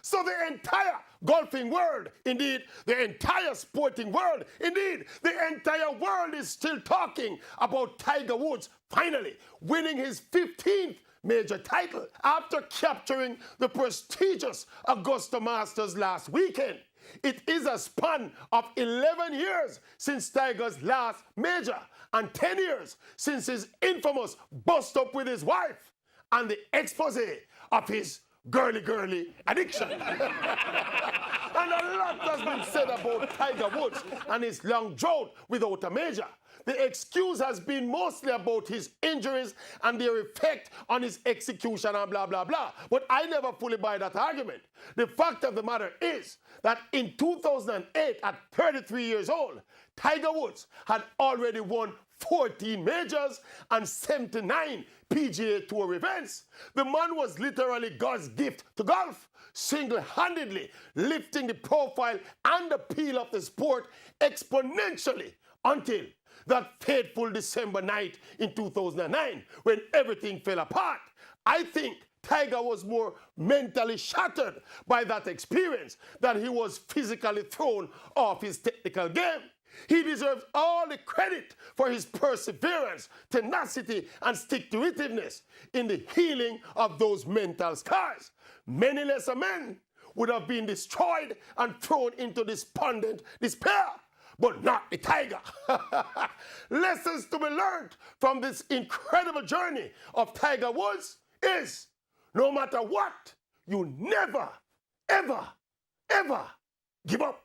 So the entire golfing world, indeed, the entire sporting world, indeed, the entire world is still talking about Tiger Woods finally winning his 15th major title after capturing the prestigious Augusta Masters last weekend. It is a span of 11 years since Tiger's last major and 10 years since his infamous bust-up with his wife and the expose of his girly addiction. And a lot has been said about Tiger Woods and his long drought without a major. The excuse has been mostly about his injuries and their effect on his execution and blah, blah, blah. But I never fully buy that argument. The fact of the matter is that in 2008, at 33 years old, Tiger Woods had already won 14 majors and 79 PGA Tour events. The man was literally God's gift to golf, single-handedly lifting the profile and appeal of the sport exponentially until that fateful December night in 2009 when everything fell apart. I think Tiger was more mentally shattered by that experience than he was physically thrown off his technical game. He deserves all the credit for his perseverance, tenacity, and stick-to-itiveness in the healing of those mental scars. Many lesser men would have been destroyed and thrown into despondent despair, but not the Tiger. Lessons to be learned from this incredible journey of Tiger Woods is, no matter what, you never, ever, ever give up.